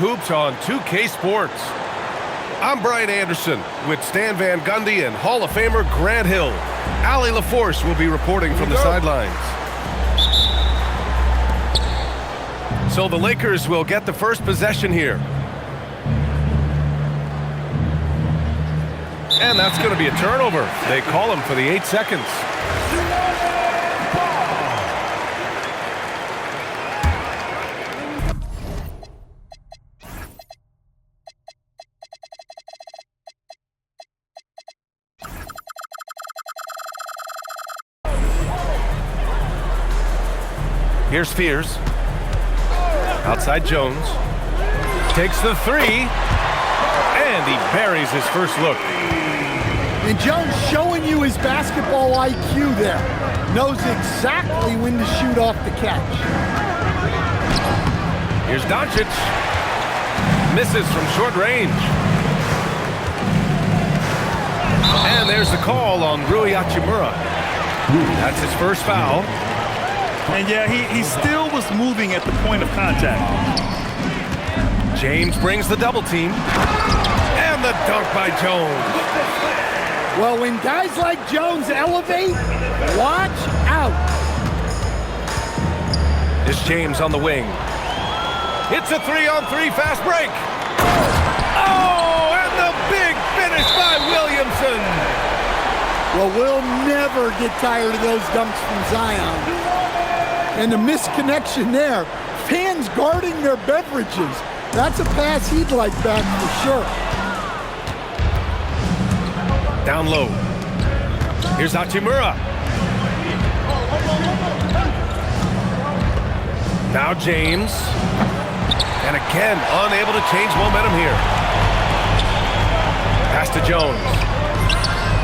hoops on 2K Sports. I'm Brian Anderson with Stan Van Gundy and Hall of Famer Grant Hill. Allie LaForce will be reporting from the sidelines. So the Lakers will get the first possession here. And that's going to be a turnover. They call him for the 8 seconds. Here's Fears. Outside Jones. Takes the three. And he buries his first look. And Jones showing you his basketball IQ there. Knows exactly when to shoot off the catch. Here's Doncic. Misses from short range. And there's the call on Rui Hachimura. That's his first foul. And yeah, he still was moving at the point of contact. James brings the double team. And the dunk by Jones. Well, when guys like Jones elevate, watch out. It's James on the wing. It's a 3-on-3 fast break. Oh, and the big finish by Williamson. Well, we'll never get tired of those dunks from Zion. And the misconnection there. Fans guarding their beverages. That's a pass he'd like back for sure. Down low. Here's Hachimura. Now James. And again, unable to change momentum here. Pass to Jones.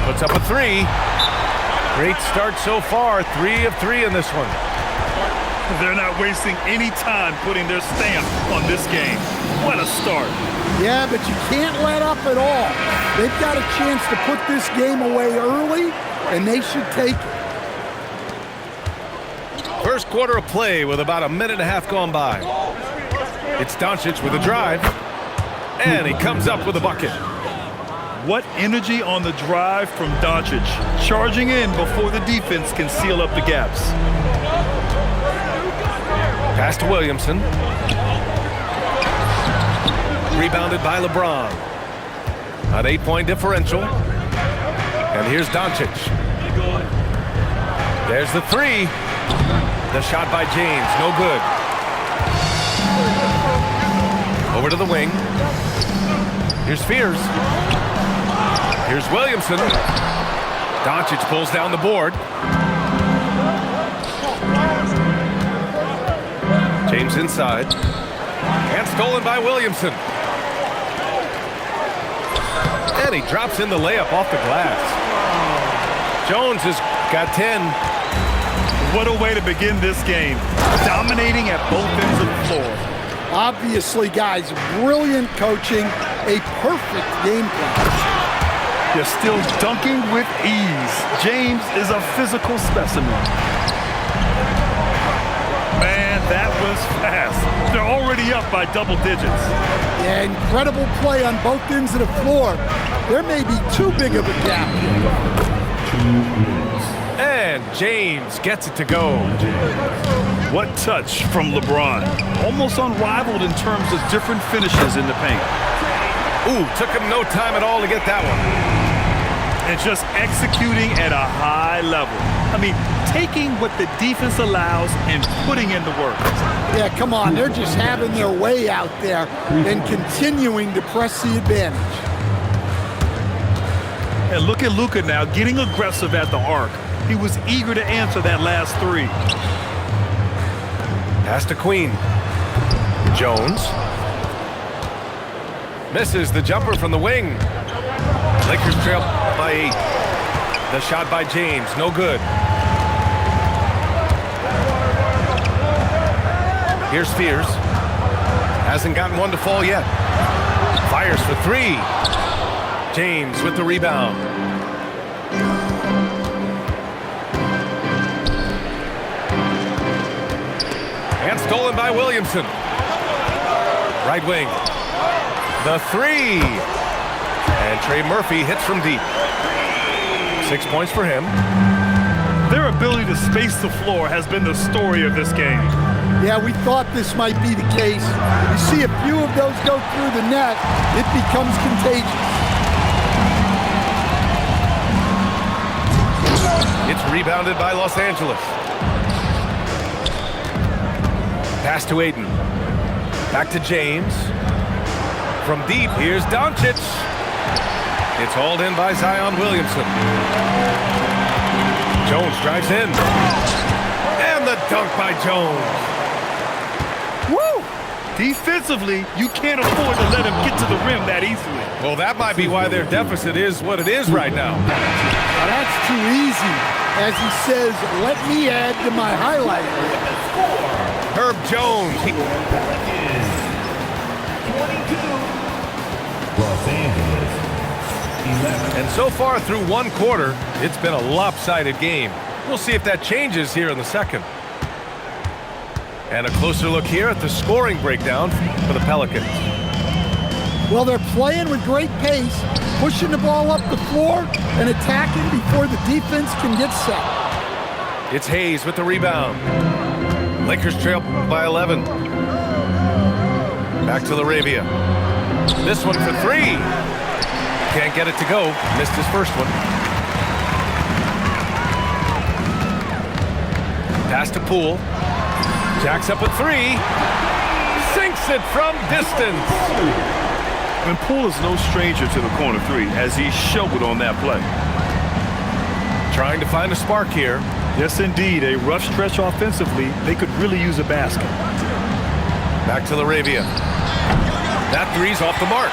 Puts up a three. Great start so far. 3 of 3 in this one. They're not wasting any time putting their stamp on this game. What a start. Yeah, but you can't let up at all. They've got a chance to put this game away early, and they should take it. First quarter of play with about a minute and a half gone by. It's Doncic with a drive, and he comes up with a bucket. What energy on the drive from Doncic, charging in before the defense can seal up the gaps. Pass to Williamson. Rebounded by LeBron. An 8-point differential. And here's Doncic. There's the three. The shot by James, no good. Over to the wing. Here's Fears. Here's Williamson. Doncic pulls down the board. James inside. And stolen by Williamson. And he drops in the layup off the glass. Jones has got 10. What a way to begin this game. Dominating at both ends of the floor. Obviously, guys, brilliant coaching. A perfect game plan. You're still dunking with ease. James is a physical specimen. Man, that was fast. They're already up by double digits. Yeah, incredible play on both ends of the floor. There may be too big of a gap. And James gets it to go. What touch from LeBron. Almost unrivaled in terms of different finishes in the paint. Ooh, took him no time at all to get that one. And just executing at a high level. I mean, taking what the defense allows and putting in the work. Yeah, come on. They're just having their way out there and continuing to press the advantage. And look at Luka now, getting aggressive at the arc. He was eager to answer that last three. Pass to Queen. Jones. Misses the jumper from the wing. Lakers trail by 8. The shot by James, no good. Here's Fears. Hasn't gotten one to fall yet. Fires for 3. James with the rebound. And stolen by Williamson. Right wing. The three. And Trey Murphy hits from deep. 6 points for him. Their ability to space the floor has been the story of this game. Yeah, we thought this might be the case. You see a few of those go through the net, it becomes contagious. It's rebounded by Los Angeles. Pass to Ayton. Back to James. From deep, here's Doncic. It's hauled in by Zion Williamson. Jones drives in. And the dunk by Jones. Woo! Defensively, you can't afford to let him get to the rim that easily. Well, that might be why their deficit is what it is right now. Now that's too easy. As he says, let me add to my highlight reel. Herb Jones. Los Angeles. And so far through one quarter, it's been a lopsided game. We'll see if that changes here in the second. And a closer look here at the scoring breakdown for the Pelicans. Well, they're playing with great pace, pushing the ball up the floor and attacking before the defense can get set. It's Hayes with the rebound. Lakers trail by 11. Back to LaRavia. This one for three. Can't get it to go. Missed his first one. Pass to Poole. Jacks up a three. Sinks it from distance. And Poole is no stranger to the corner three, as he showed on that play. Trying to find a spark here. Yes, indeed. A rough stretch offensively. They could really use a basket. Back to LaRavia. That three's off the mark.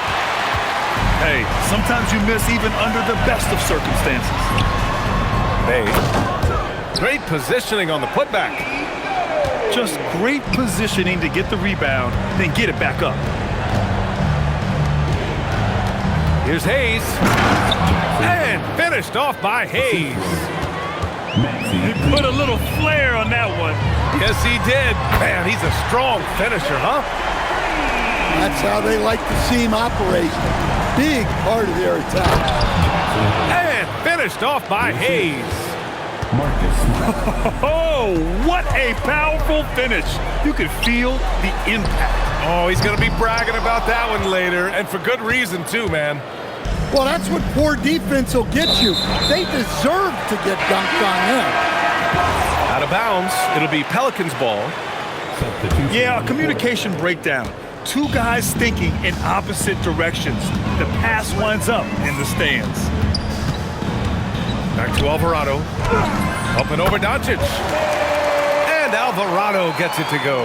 Hey, sometimes you miss even under the best of circumstances. Hey, great positioning on the putback. Just great positioning to get the rebound, then get it back up. Here's Hayes. And finished off by Hayes. He put a little flair on that one. Yes, he did. Man, he's a strong finisher, huh? That's how they like to see him operate. Big part of their attack. And finished off by Hayes. Oh, what a powerful finish. You could feel the impact. Oh, he's going to be bragging about that one later, and for good reason, too, man. Well, that's what poor defense will get you. They deserve to get dunked on them. Out of bounds, it'll be Pelicans ball. Yeah, a communication breakdown. Two guys thinking in opposite directions. The pass winds up in the stands. Back to Alvarado. Up and over Doncic. And Alvarado gets it to go.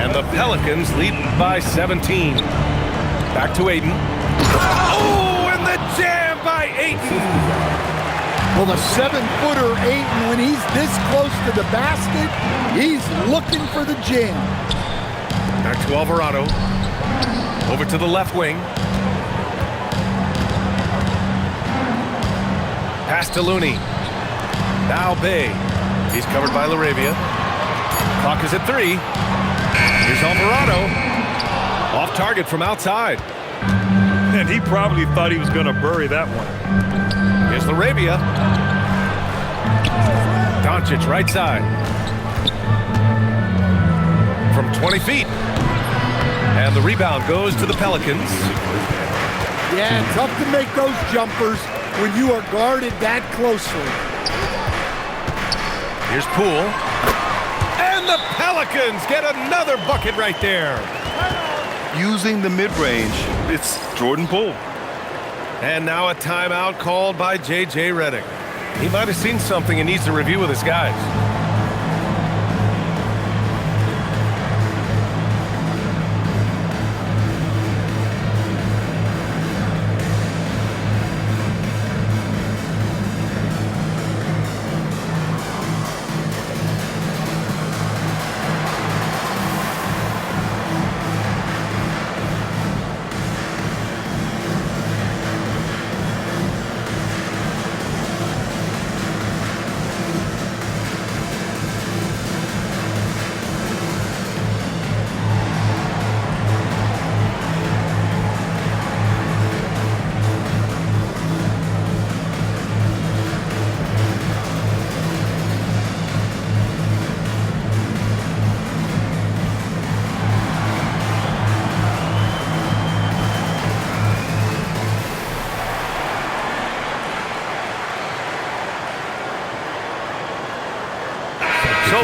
And the Pelicans lead by 17. Back to Ayton. Oh, and the jam by Ayton. Well, the 7-footer Ayton, when he's this close to the basket, he's looking for the jam. Back to Alvarado. Over to the left wing. Pass to Looney. Now Bay. He's covered by LaRavia. Clock is at 3. Here's Alvarado. Off target from outside. And he probably thought he was going to bury that one. Here's LaRavia. Doncic right side. From 20 feet. And the rebound goes to the Pelicans. Yeah, tough to make those jumpers when you are guarded that closely. Here's Poole. And the Pelicans get another bucket right there. Using the mid-range, it's Jordan Poole. And now a timeout called by J.J. Redick. He might have seen something and needs to review with his guys.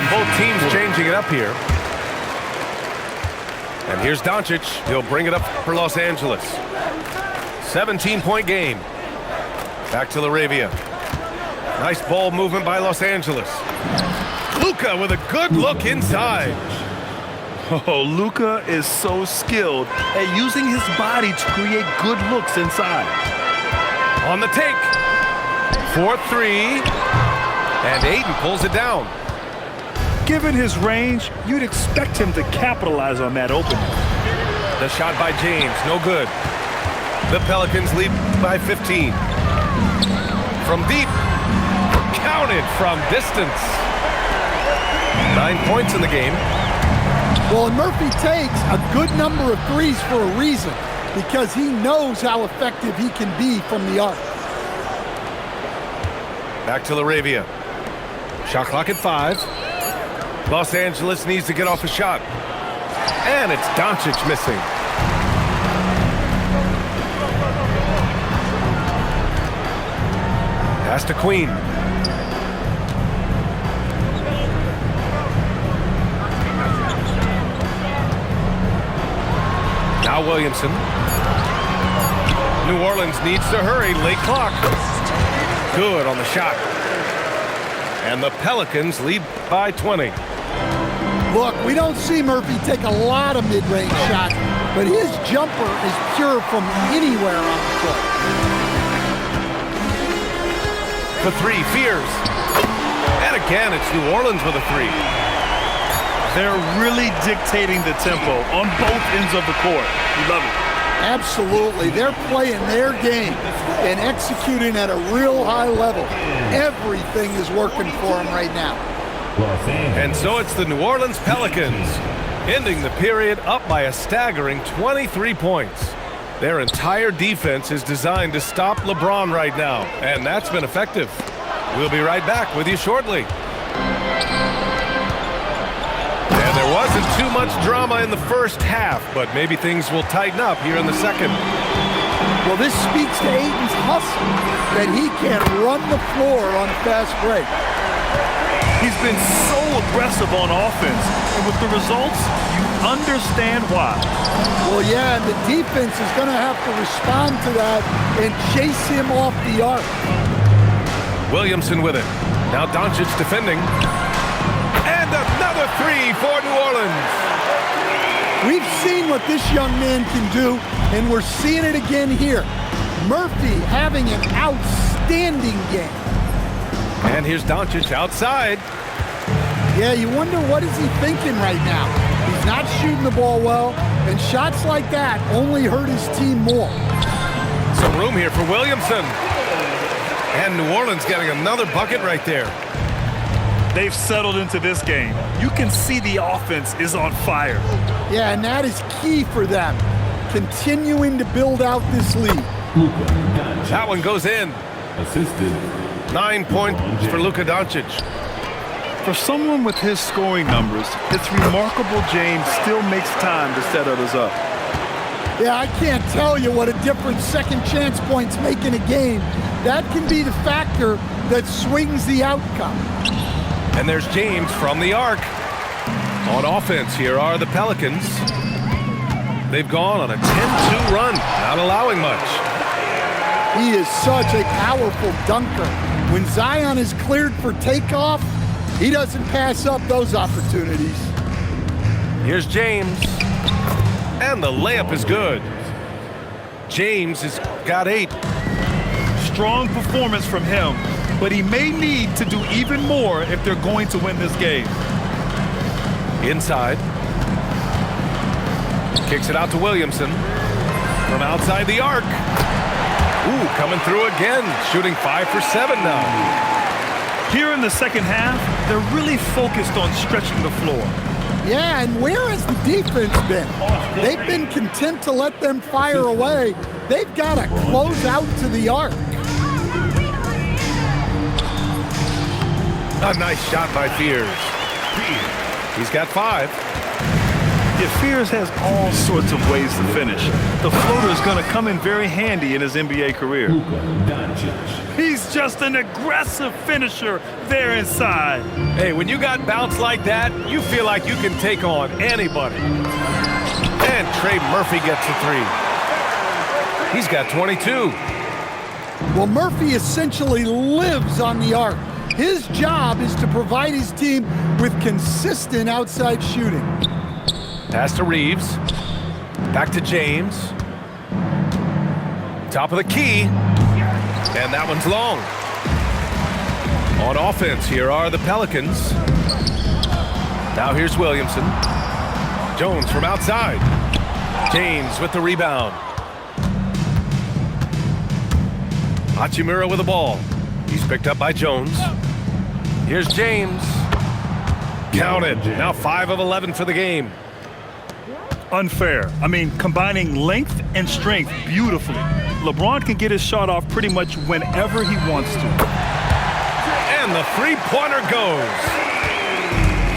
both teams changing it up here. And here's Doncic. He'll bring it up for Los Angeles. 17-point game. Back to Laravia. Nice ball movement by Los Angeles. Luka with a good look inside. Oh, Luka is so skilled at using his body to create good looks inside. On the take. 4-3. And Ayton pulls it down. Given his range, you'd expect him to capitalize on that opening. The shot by James, no good. The Pelicans lead by 15. From deep, counted from distance. 9 points in the game. Well, and Murphy takes a good number of threes for a reason, because he knows how effective he can be from the arc. Back to Laravia. Shot clock at 5. Los Angeles needs to get off a shot. And it's Doncic missing. Pass to Queen. Now Williamson. New Orleans needs to hurry. Late clock. Good on the shot. And the Pelicans lead by 20. Look, we don't see Murphy take a lot of mid-range shots, but his jumper is pure from anywhere on the court. For 3, Fears. And again, it's New Orleans with a 3. They're really dictating the tempo on both ends of the court. You love it. Absolutely. They're playing their game and executing at a real high level. Everything is working for them right now. And so it's the New Orleans Pelicans, ending the period up by a staggering 23 points. Their entire defense is designed to stop LeBron right now, and that's been effective. We'll be right back with you shortly. And there wasn't too much drama in the first half, but maybe things will tighten up here in the second. Well, this speaks to Ayton's hustle, that he can run the floor on a fast break. He's been so aggressive on offense, and with the results, you understand why. Well, yeah, and the defense is going to have to respond to that and chase him off the arc. Williamson with it. Now Doncic defending. And another 3 for New Orleans. We've seen what this young man can do, and we're seeing it again here. Murphy having an outstanding game. And here's Doncic outside. Yeah, you wonder what is he thinking right now. He's not shooting the ball well, and shots like that only hurt his team more. Some room here for Williamson. And New Orleans getting another bucket right there. They've settled into this game. You can see the offense is on fire. Yeah, and that is key for them, continuing to build out this lead. That one goes in. Assisted. 9 points for Luka Doncic. For someone with his scoring numbers, it's remarkable James still makes time to set others up. Yeah, I can't tell you what a difference second chance points make in a game. That can be the factor that swings the outcome. And there's James from the arc. On offense, here are the Pelicans. They've gone on a 10-2 run, not allowing much. He is such a powerful dunker. When Zion is cleared for takeoff, he doesn't pass up those opportunities. Here's James. And the layup is good. James has got 8. Strong performance from him, but he may need to do even more if they're going to win this game. Inside. Kicks it out to Williamson. From outside the arc. Ooh, coming through again. Shooting 5 for 7 now. Here in the second half, they're really focused on stretching the floor. Yeah, and where has the defense been? They've been content to let them fire away. They've got to close out to the arc. A nice shot by Fears. He's got 5. Yeah, Fears has all sorts of ways to finish. The floater is going to come in very handy in his NBA career. He's just an aggressive finisher there inside. Hey, when you got bounce like that, you feel like you can take on anybody. And Trey Murphy gets a three. He's got 22. Well, Murphy essentially lives on the arc. His job is to provide his team with consistent outside shooting. Pass to Reeves. Back to James. Top of the key. And that one's long. On offense, here are the Pelicans. Now here's Williamson. Jones from outside. James with the rebound. Hachimura with the ball. He's picked up by Jones. Here's James. Counted. Now 5 of 11 for the game. Unfair. I mean, combining length and strength beautifully. LeBron can get his shot off pretty much whenever he wants to. And the three-pointer goes.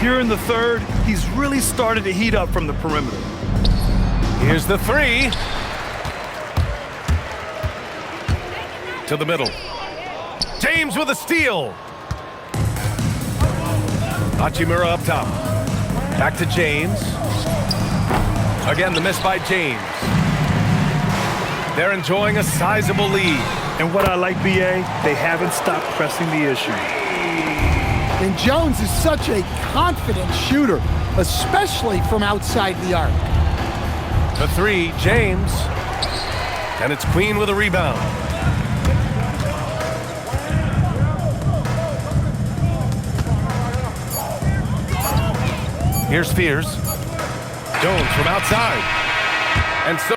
Here in the third, he's really started to heat up from the perimeter. Here's the three. To the middle. James with a steal. Hachimura up top. Back to James. Again, the miss by James. They're enjoying a sizable lead. And what I like, B.A., they haven't stopped pressing the issue. And Jones is such a confident shooter, especially from outside the arc. The three, James. And it's Queen with a rebound. Here's Fears. Jones from outside. And so